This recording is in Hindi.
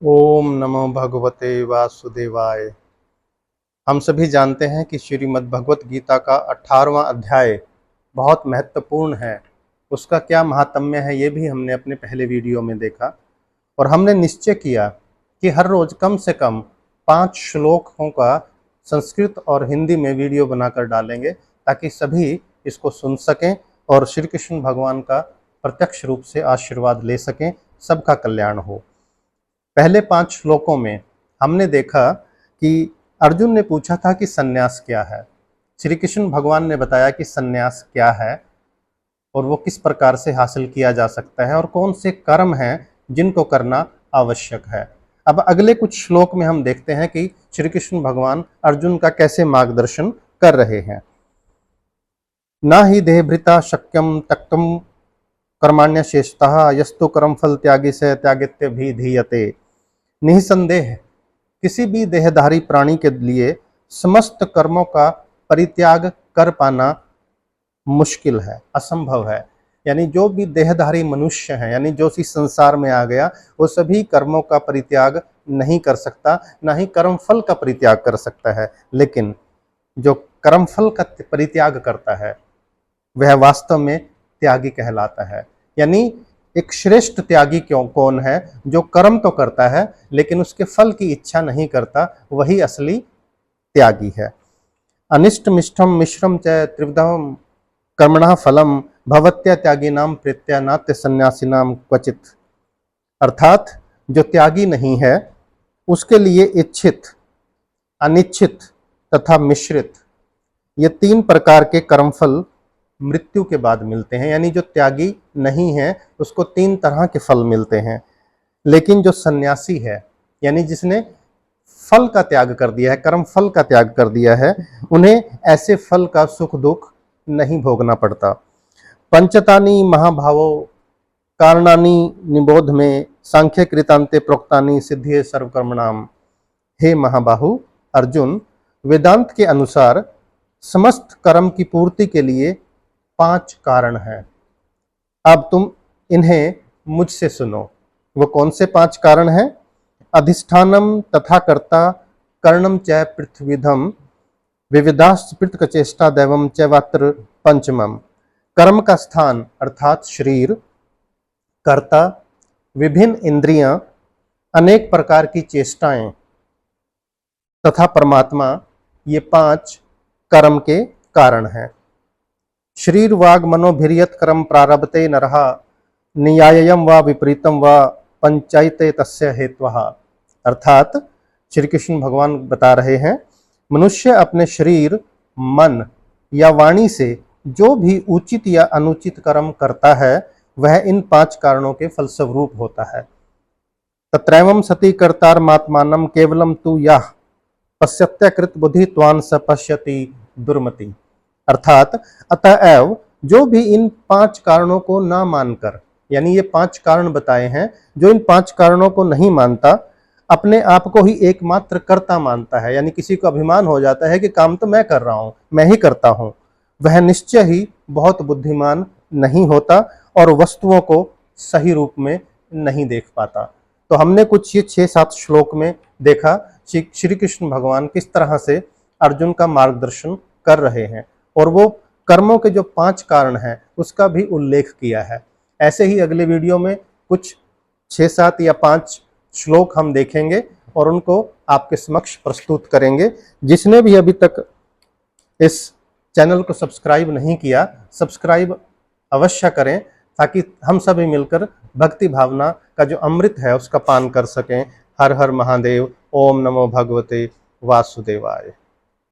ओम नमो भगवते वासुदेवाय। हम सभी जानते हैं कि श्रीमद् भगवत गीता का 18वां अध्याय बहुत महत्वपूर्ण है। उसका क्या महात्म्य है ये भी हमने अपने पहले वीडियो में देखा और हमने निश्चय किया कि हर रोज कम से कम 5 श्लोकों का संस्कृत और हिंदी में वीडियो बनाकर डालेंगे ताकि सभी इसको सुन सकें और श्री कृष्ण भगवान का प्रत्यक्ष रूप से आशीर्वाद ले सकें, सबका कल्याण हो। पहले 5 श्लोकों में हमने देखा कि अर्जुन ने पूछा था कि सन्यास क्या है। श्री कृष्ण भगवान ने बताया कि सन्यास क्या है और वो किस प्रकार से हासिल किया जा सकता है और कौन से कर्म हैं जिनको करना आवश्यक है। अब अगले कुछ श्लोक में हम देखते हैं कि श्री कृष्ण भगवान अर्जुन का कैसे मार्गदर्शन कर रहे हैं। ना ही देहभृता शक्यम तक्तम कर्माण्य शेषतः यस्तु कर्म फल त्यागी से त्यागित्य भी धीयते। निसंदेह किसी भी देहधारी प्राणी के लिए समस्त कर्मों का परित्याग कर पाना मुश्किल है, असंभव है। यानी जो भी देहधारी मनुष्य है, यानी जो इस संसार में आ गया, वो सभी कर्मों का परित्याग नहीं कर सकता, ना ही कर्मफल का परित्याग कर सकता है। लेकिन जो कर्मफल का परित्याग करता है वह वास्तव में त्यागी कहलाता है। यानी एक श्रेष्ठ त्यागी कौन है? जो कर्म तो करता है लेकिन उसके फल की इच्छा नहीं करता, वही असली त्यागी है। अनिष्ट मिष्टम मिश्रम च त्रिविधम कर्मणः फलम भवत्या त्यागी नाम प्रीत्या नात्य सन्यासी नाम क्वचित। अर्थात जो त्यागी नहीं है उसके लिए इच्छित, अनिच्छित तथा मिश्रित ये 3 प्रकार के कर्मफल मृत्यु के बाद मिलते हैं। यानी जो त्यागी नहीं है उसको 3 तरह के फल मिलते हैं। लेकिन जो सन्यासी है, यानी जिसने फल का त्याग कर दिया है, कर्म फल का त्याग कर दिया है, उन्हें ऐसे फल का सुख दुख नहीं भोगना पड़ता। पंचतानि महाभावो कारणानि निबोध में सांख्य कृतांते प्रोक्तानि सिद्धिये सर्वकर्मणाम। हे महाबाहु अर्जुन, वेदांत के अनुसार समस्त कर्म की पूर्ति के लिए 5 कारण हैं। अब तुम इन्हें मुझसे सुनो। वो कौन से 5 कारण हैं? अधिष्ठानम तथा कर्ता कर्णम च पृथ्वीधम विविधाश्च चेष्टा दैवम च वात्र पंचमम। कर्म का स्थान अर्थात शरीर, कर्ता, विभिन्न इंद्रियां, अनेक प्रकार की चेष्टाएं तथा परमात्मा, ये 5 कर्म के कारण हैं। शरीर वाग मनोभिर्यत कर्म प्रारभते नरः न्याय्यम व विपरीतम व पंचायते तस्य हेत्वः। अर्थात श्री कृष्ण भगवान बता रहे हैं, मनुष्य अपने शरीर, मन या वाणी से जो भी उचित या अनुचित कर्म करता है वह इन 5 कारणों के फलस्वरूप होता है। तत्रैवं सति कर्तारमात्मानं केवलम तु यः पश्यत्यकृत बुद्धि त्वान् स पश्यति दुर्मति। अर्थात अतएव जो भी इन 5 कारणों को ना मानकर, यानी ये 5 कारण बताए हैं, जो इन 5 कारणों को नहीं मानता, अपने आप को ही एकमात्र कर्ता मानता है, यानी किसी को अभिमान हो जाता है कि काम तो मैं कर रहा हूं, मैं ही करता हूं, वह निश्चय ही बहुत बुद्धिमान नहीं होता और वस्तुओं को सही रूप में नहीं देख पाता। तो हमने कुछ ये 6-7 श्लोक में देखा श्री कृष्ण भगवान किस तरह से अर्जुन का मार्गदर्शन कर रहे हैं और वो कर्मों के जो 5 कारण हैं उसका भी उल्लेख किया है। ऐसे ही अगले वीडियो में कुछ 6-7 या 5 श्लोक हम देखेंगे और उनको आपके समक्ष प्रस्तुत करेंगे। जिसने भी अभी तक इस चैनल को सब्सक्राइब नहीं किया, सब्सक्राइब अवश्य करें ताकि हम सभी मिलकर भक्ति भावना का जो अमृत है उसका पान कर सकें। हर हर महादेव। ओम नमो भगवते वासुदेवाय।